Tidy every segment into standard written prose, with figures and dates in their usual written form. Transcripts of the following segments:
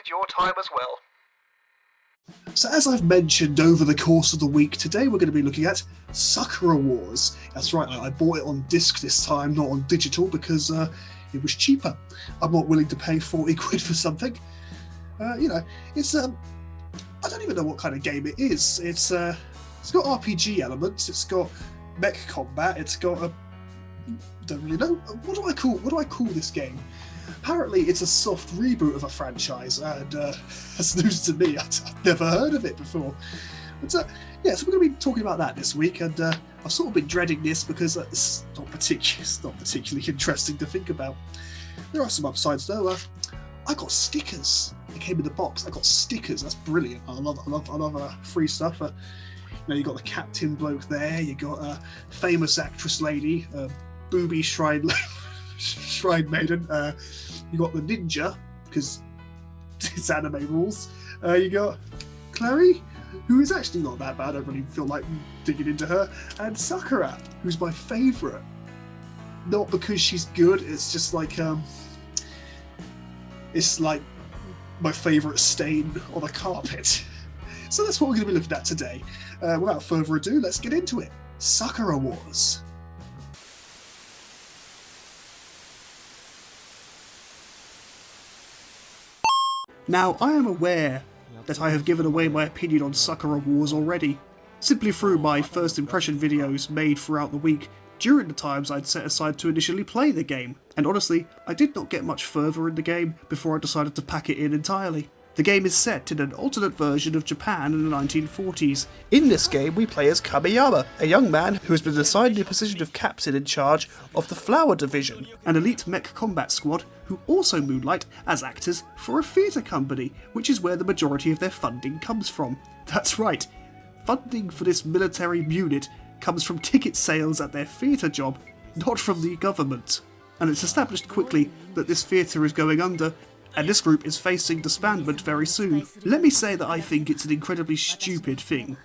wasted your time as well. So as I've mentioned over the course of the week, today we're going to be looking at Sakura Wars. That's right, I bought it on disc this time, not on digital, because it was cheaper. I'm not willing to pay 40 quid for something. It's I don't even know what kind of game it is. It's got RPG elements, it's got mech combat, it's got a... don't really know. What do I call this game? Apparently it's a soft reboot of a franchise, and that's news to me. I've never heard of it before. But so we're going to be talking about that this week, and I've sort of been dreading this because it's not particularly interesting to think about. There are some upsides though. I got stickers. It came in the box. I got stickers. That's brilliant. I love free stuff. You got the captain bloke there. You got a famous actress lady, booby shrine maiden. You got the ninja, because it's anime rules. You got Clary, who is actually not that bad. I don't really feel like digging into her. And Sakura, who's my favourite. Not because she's good, it's just like it's like my favourite stain on a carpet. So that's what we're going to be looking at today. Without further ado, let's get into it. Sakura Wars. Now, I am aware that I have given away my opinion on Sakura Wars already, simply through my first impression videos made throughout the week during the times I'd set aside to initially play the game, and honestly, I did not get much further in the game before I decided to pack it in entirely. The game is set in an alternate version of Japan in the 1940s. In this game, we play as Kamiyama, a young man who has been assigned the position of captain in charge of the Flower Division, an elite mech combat squad who also moonlight as actors for a theatre company, which is where the majority of their funding comes from. That's right, funding for this military unit comes from ticket sales at their theatre job, not from the government. And it's established quickly that this theatre is going under, and this group is facing disbandment very soon. Let me say that I think it's an incredibly stupid thing.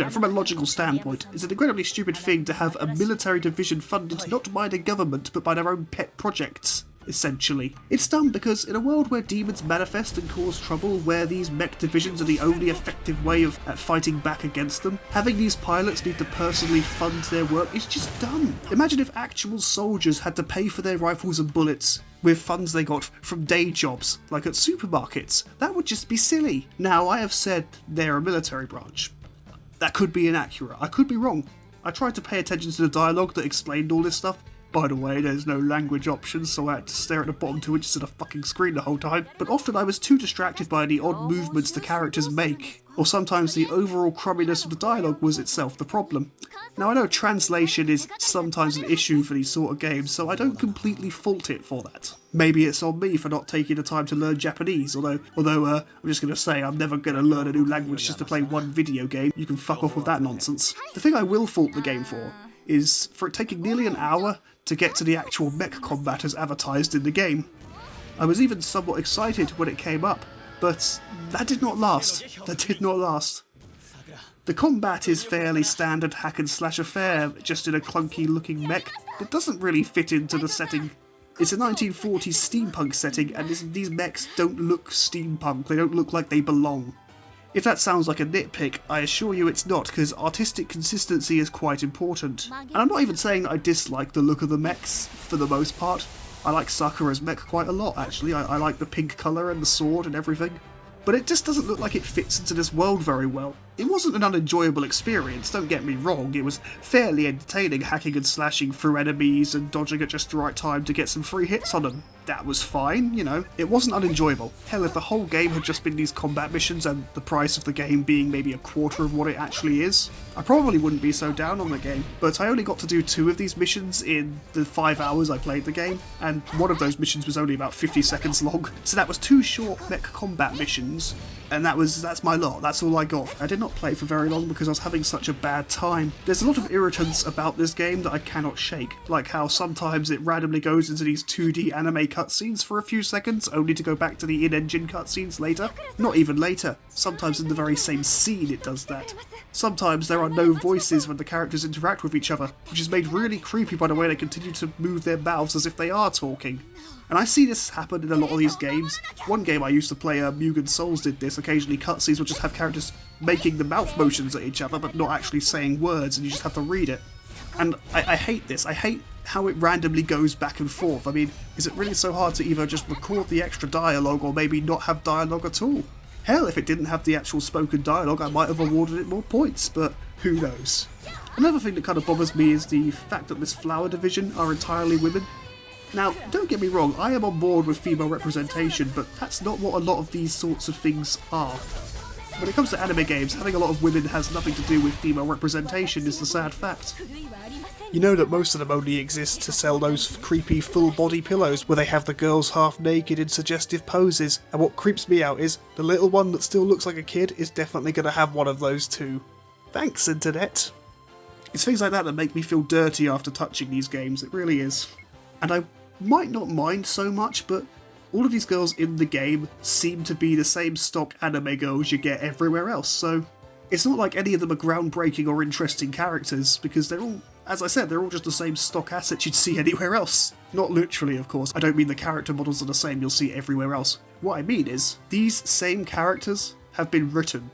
From a logical standpoint, it's an incredibly stupid thing to have a military division funded not by the government but by their own pet projects, essentially. It's dumb because in a world where demons manifest and cause trouble, where these mech divisions are the only effective way of fighting back against them, having these pilots need to personally fund their work is just dumb. Imagine if actual soldiers had to pay for their rifles and bullets with funds they got from day jobs, like at supermarkets. That would just be silly. Now, I have said they're a military branch. That could be inaccurate. I could be wrong. I tried to pay attention to the dialogue that explained all this stuff. By the way, there's no language options, so I had to stare at the bottom 2 inches of the fucking screen the whole time. But often I was too distracted by the odd movements the characters make, or sometimes the overall crumminess of the dialogue was itself the problem. Now, I know translation is sometimes an issue for these sort of games, so I don't completely fault it for that. Maybe it's on me for not taking the time to learn Japanese, although I'm just going to say I'm never going to learn a new language just to play one video game. You can fuck off with that nonsense. The thing I will fault the game for is for it taking nearly an hour to get to the actual mech combat as advertised in the game. I was even somewhat excited when it came up, but that did not last. The combat is fairly standard hack and slash affair, just in a clunky looking mech. It doesn't really fit into the setting. It's a 1940s steampunk setting, and these mechs don't look steampunk, they don't look like they belong. If that sounds like a nitpick, I assure you it's not, because artistic consistency is quite important. And I'm not even saying that I dislike the look of the mechs, for the most part. I like Sakura's mech quite a lot, actually. I like the pink colour and the sword and everything. But it just doesn't look like it fits into this world very well. It wasn't an unenjoyable experience, don't get me wrong, it was fairly entertaining hacking and slashing through enemies and dodging at just the right time to get some free hits on them. That was fine, It wasn't unenjoyable. Hell, if the whole game had just been these combat missions and the price of the game being maybe a quarter of what it actually is, I probably wouldn't be so down on the game. But I only got to do 2 of these missions in the 5 hours I played the game, and one of those missions was only about 50 seconds long, so that was 2 short mech combat missions And that's my lot, that's all I got. I did not play for very long because I was having such a bad time. There's a lot of irritants about this game that I cannot shake, like how sometimes it randomly goes into these 2D anime cutscenes for a few seconds, only to go back to the in-engine cutscenes later. Not even later, sometimes in the very same scene it does that. Sometimes there are no voices when the characters interact with each other, which is made really creepy by the way they continue to move their mouths as if they are talking. And I see this happen in a lot of these games. One game I used to play, Mugen Souls, did this. Occasionally cutscenes would just have characters making the mouth motions at each other but not actually saying words, and you just have to read it. And I hate this. I hate how it randomly goes back and forth. I mean, is it really so hard to either just record the extra dialogue or maybe not have dialogue at all? Hell, if it didn't have the actual spoken dialogue, I might have awarded it more points, but who knows. Another thing that kind of bothers me is the fact that this flower division are entirely women. Now, don't get me wrong, I am on board with female representation, but that's not what a lot of these sorts of things are. When it comes to anime games, having a lot of women has nothing to do with female representation is the sad fact. You know that most of them only exist to sell those creepy full-body pillows where they have the girls half naked in suggestive poses, and what creeps me out is the little one that still looks like a kid is definitely going to have one of those too. Thanks, Internet. It's things like that that make me feel dirty after touching these games, it really is. And I might not mind so much, but all of these girls in the game seem to be the same stock anime girls you get everywhere else, so it's not like any of them are groundbreaking or interesting characters, because they're all, as I said, they're all just the same stock assets you'd see anywhere else. Not literally, of course. I don't mean the character models are the same you'll see everywhere else. What I mean is, these same characters have been written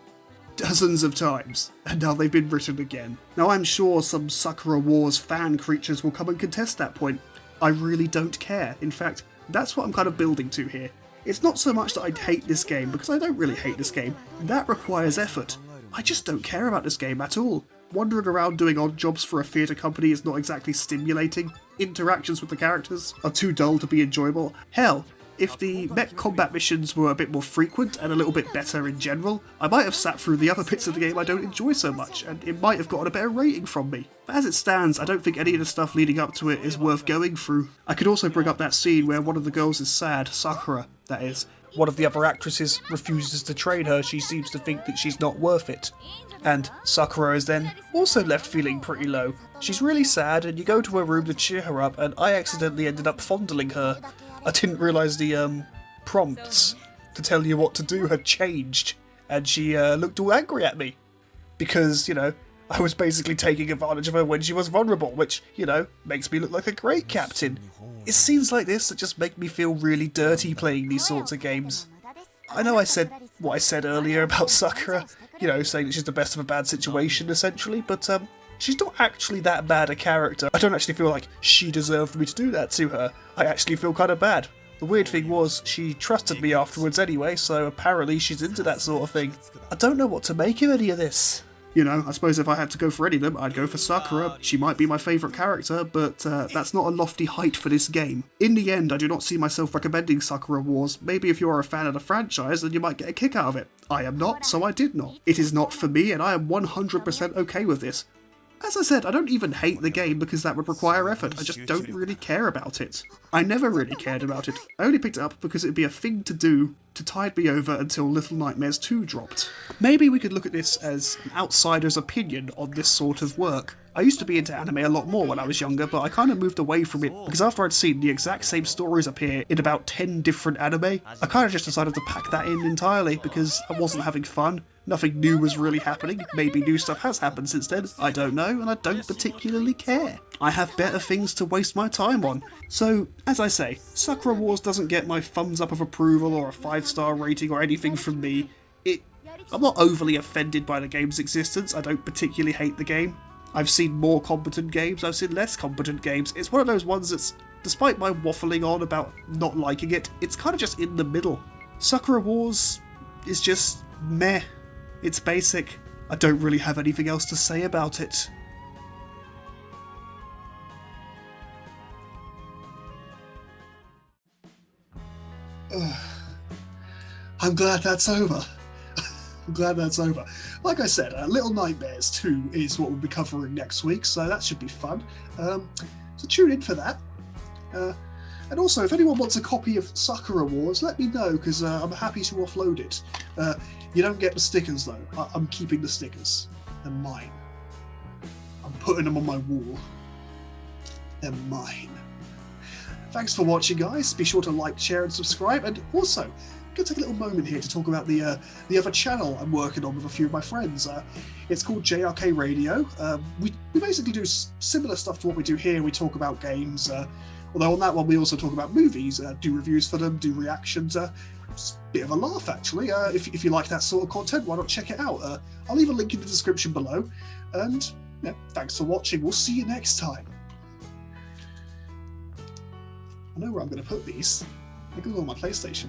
dozens of times, and now they've been written again. Now I'm sure some Sakura Wars fan creatures will come and contest that point. I really don't care. In fact, that's what I'm kind of building to here. It's not so much that I hate this game, because I don't really hate this game. That requires effort. I just don't care about this game at all. Wandering around doing odd jobs for a theatre company is not exactly stimulating. Interactions with the characters are too dull to be enjoyable. Hell, if the mech combat missions were a bit more frequent and a little bit better in general, I might have sat through the other bits of the game I don't enjoy so much, and it might have gotten a better rating from me. But as it stands, I don't think any of the stuff leading up to it is worth going through. I could also bring up that scene where one of the girls is sad, Sakura, that is. One of the other actresses refuses to train her, she seems to think that she's not worth it. And Sakura is then also left feeling pretty low. She's really sad, and you go to her room to cheer her up, and I accidentally ended up fondling her. I didn't realise the prompts to tell you what to do had changed, and she looked all angry at me. Because, you know, I was basically taking advantage of her when she was vulnerable, which, you know, makes me look like a great captain. It's scenes like this that just make me feel really dirty playing these sorts of games. I know I said what I said earlier about Sakura, you know, saying that she's the best of a bad situation, essentially, but she's not actually that bad a character. I don't actually feel like she deserved me to do that to her. I actually feel kind of bad. The weird thing was, she trusted me afterwards anyway, so apparently she's into that sort of thing. I don't know what to make of any of this. You know, I suppose if I had to go for any of them, I'd go for Sakura. She might be my favourite character, but that's not a lofty height for this game. In the end, I do not see myself recommending Sakura Wars. Maybe if you're a fan of the franchise, then you might get a kick out of it. I am not, so I did not. It is not for me, and I am 100% okay with this. As I said, I don't even hate the game because that would require effort, I just don't really care about it. I never really cared about it. I only picked it up because it'd be a thing to do to tide me over until Little Nightmares 2 dropped. Maybe we could look at this as an outsider's opinion on this sort of work. I used to be into anime a lot more when I was younger, but I kind of moved away from it because after I'd seen the exact same stories appear in about 10 different anime, I kind of just decided to pack that in entirely because I wasn't having fun. Nothing new was really happening. Maybe new stuff has happened since then, I don't know, and I don't particularly care. I have better things to waste my time on. So, as I say, Sakura Wars doesn't get my thumbs up of approval or a 5-star rating or anything from me. I'm not overly offended by the game's existence, I don't particularly hate the game. I've seen more competent games, I've seen less competent games. It's one of those ones that's, despite my waffling on about not liking it, it's kind of just in the middle. Sakura Wars is just meh. It's basic. I don't really have anything else to say about it. I'm glad that's over. I'm glad that's over. Like I said, Little Nightmares 2 is what we'll be covering next week, so that should be fun. So tune in for that. And also, if anyone wants a copy of Sakura Wars, let me know, because I'm happy to offload it. You don't get the stickers, though. I'm keeping the stickers. They're mine. I'm putting them on my wall. They're mine. Thanks for watching, guys. Be sure to like, share, and subscribe. And also, I'm going to take a little moment here to talk about the other channel I'm working on with a few of my friends. It's called JRK Radio. We basically do similar stuff to what we do here. We talk about games. Although on that one, we also talk about movies, do reviews for them, do reactions. It's a bit of a laugh, actually. If you like that sort of content, why not check it out? I'll leave a link in the description below. And yeah, thanks for watching. We'll see you next time. I know where I'm going to put these. I think it's on my PlayStation.